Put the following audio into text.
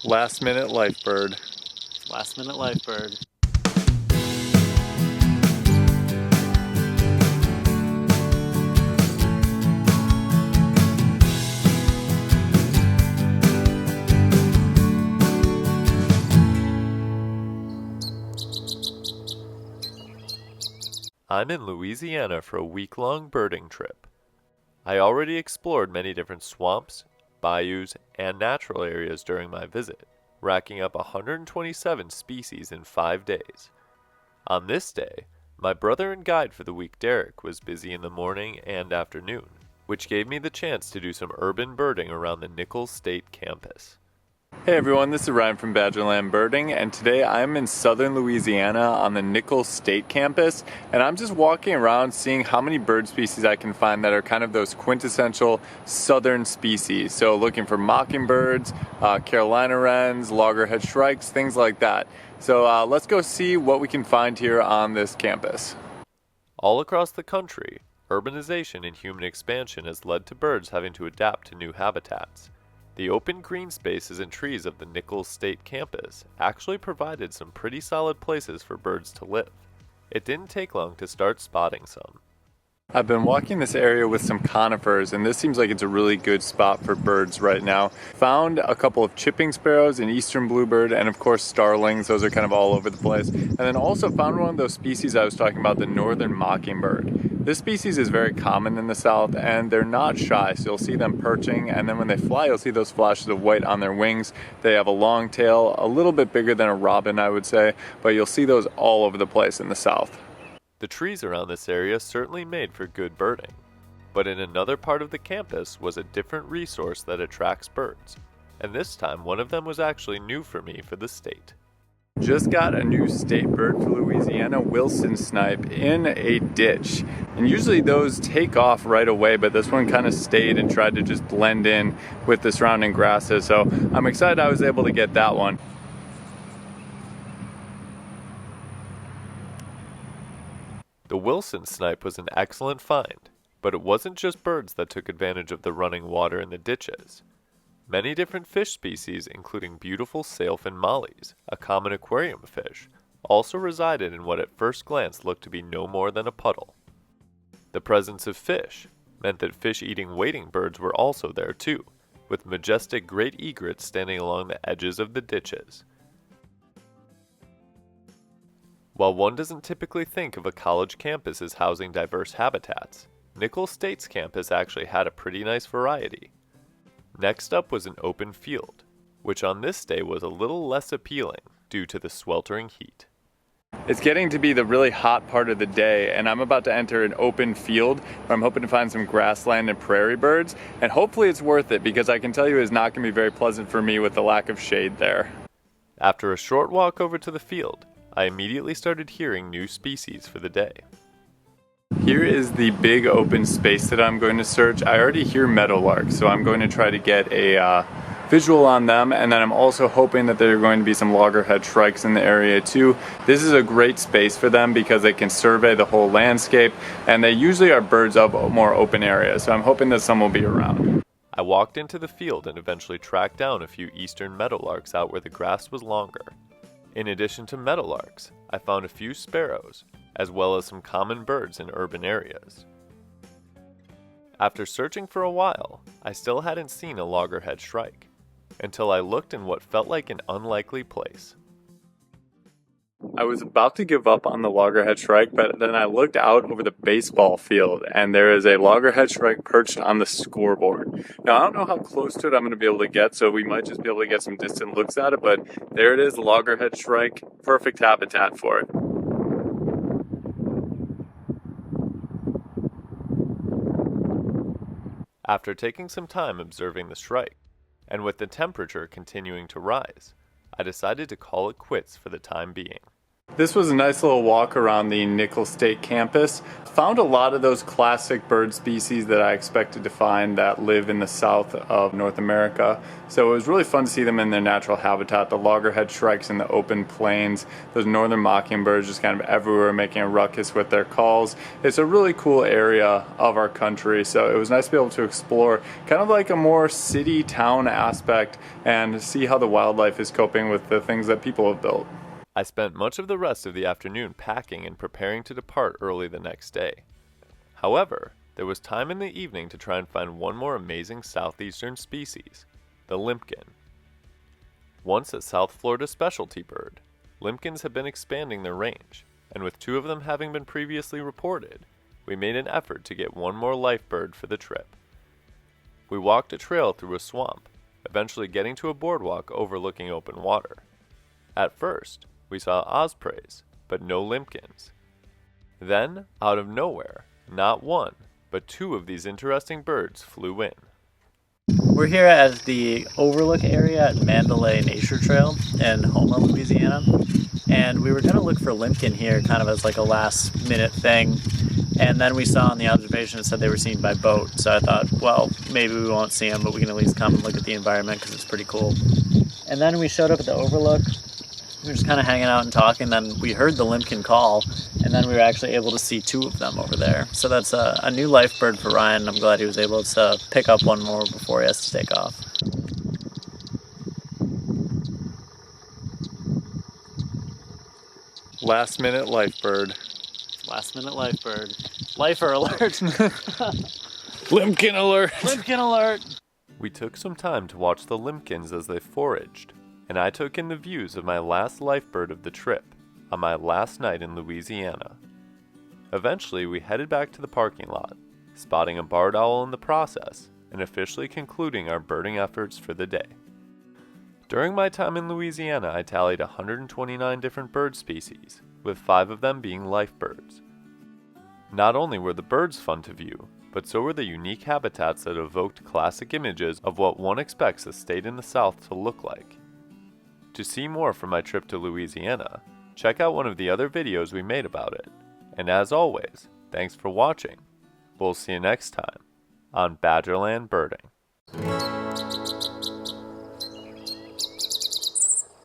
Last minute life bird. Last minute life bird. I'm in Louisiana for a week-long birding trip. I already explored many different swamps, bayous, and natural areas during my visit, racking up 127 species in 5 days. On this day, my brother and guide for the week, Derek, was busy in the morning and afternoon, which gave me the chance to do some urban birding around the Nichols State campus. Hey everyone, this is Ryan from Badgerland Birding, and today I'm in southern Louisiana on the Nichols State campus, and I'm just walking around seeing how many bird species I can find that are kind of those quintessential southern species. So looking for mockingbirds, Carolina wrens, loggerhead shrikes, things like that. So let's go see what we can find here on this campus. All across the country, urbanization and human expansion has led to birds having to adapt to new habitats. The open green spaces and trees of the Nichols State campus actually provided some pretty solid places for birds to live. It didn't take long to start spotting some. I've been walking this area with some conifers, and this seems like it's a really good spot for birds right now. Found a couple of chipping sparrows, an eastern bluebird, and of course starlings. Those are kind of all over the place. And then also found one of those species I was talking about, the northern mockingbird. This species is very common in the south, and they're not shy, so you'll see them perching, and then when they fly, you'll see those flashes of white on their wings. They have a long tail, a little bit bigger than a robin, I would say, but you'll see those all over the place in the south. The trees around this area certainly made for good birding, but in another part of the campus was a different resource that attracts birds, and this time one of them was actually new for me for the state. Just got a new state bird for Louisiana, Wilson snipe, in a ditch. And usually those take off right away, but this one kind of stayed and tried to just blend in with the surrounding grasses. So I'm excited I was able to get that one. The Wilson snipe was an excellent find, but it wasn't just birds that took advantage of the running water in the ditches. Many different fish species, including beautiful sailfin mollies, a common aquarium fish, also resided in what at first glance looked to be no more than a puddle. The presence of fish meant that fish-eating wading birds were also there too, with majestic great egrets standing along the edges of the ditches. While one doesn't typically think of a college campus as housing diverse habitats, Nichols State's campus actually had a pretty nice variety. Next up was an open field, which on this day was a little less appealing due to the sweltering heat. It's getting to be the really hot part of the day, and I'm about to enter an open field where I'm hoping to find some grassland and prairie birds, and hopefully it's worth it because I can tell you it's not going to be very pleasant for me with the lack of shade there. After a short walk over to the field, I immediately started hearing new species for the day. Here is the big open space that I'm going to search. I already hear meadowlarks, so I'm going to try to get a visual on them, and then I'm also hoping that there are going to be some loggerhead shrikes in the area too. This is a great space for them because they can survey the whole landscape, and they usually are birds of more open areas, so I'm hoping that some will be around. I walked into the field and eventually tracked down a few eastern meadowlarks out where the grass was longer. In addition to meadowlarks, I found a few sparrows, as well as some common birds in urban areas. After searching for a while, I still hadn't seen a loggerhead shrike, until I looked in what felt like an unlikely place. I was about to give up on the loggerhead shrike, but then I looked out over the baseball field, and there is a loggerhead shrike perched on the scoreboard. Now, I don't know how close to it I'm going to be able to get, so we might just be able to get some distant looks at it, but there it is, the loggerhead shrike, perfect habitat for it. After taking some time observing the shrike, and with the temperature continuing to rise, I decided to call it quits for the time being. This was a nice little walk around the Nichols State campus. Found a lot of those classic bird species that I expected to find that live in the south of North America. So it was really fun to see them in their natural habitat. The loggerhead shrikes in the open plains, those northern mockingbirds just kind of everywhere making a ruckus with their calls. It's a really cool area of our country, so it was nice to be able to explore kind of like a more city-town aspect and see how the wildlife is coping with the things that people have built. I spent much of the rest of the afternoon packing and preparing to depart early the next day. However, there was time in the evening to try and find one more amazing southeastern species, the limpkin. Once a South Florida specialty bird, limpkins have been expanding their range, and with 2 of them having been previously reported, we made an effort to get one more life bird for the trip. We walked a trail through a swamp, eventually getting to a boardwalk overlooking open water. At first, we saw ospreys, but no limpkins. Then, out of nowhere, not 1, but 2 of these interesting birds flew in. We're here at the overlook area at Mandalay Nature Trail in Houma, Louisiana. And we were going to look for limpkin here kind of as like a last minute thing. And then we saw on the observation it said they were seen by boat. So I thought, well, maybe we won't see them, but we can at least come and look at the environment because it's pretty cool. And then we showed up at the overlook. We were just kind of hanging out and talking, then we heard the limpkin call, and then we were actually able to see 2 of them over there. So that's a new life bird for Ryan. I'm glad he was able to pick up one more before he has to take off. Last minute life bird. Last minute life bird. Lifer alert! Limpkin alert! Limpkin alert! We took some time to watch the limpkins as they foraged, and I took in the views of my last life bird of the trip on my last night in Louisiana. Eventually, we headed back to the parking lot, spotting a barred owl in the process, and officially concluding our birding efforts for the day. During my time in Louisiana, I tallied 129 different bird species, with 5 of them being life birds. Not only were the birds fun to view, but so were the unique habitats that evoked classic images of what one expects a state in the South to look like. To see more from my trip to Louisiana, check out one of the other videos we made about it. And as always, thanks for watching. We'll see you next time on Badgerland Birding.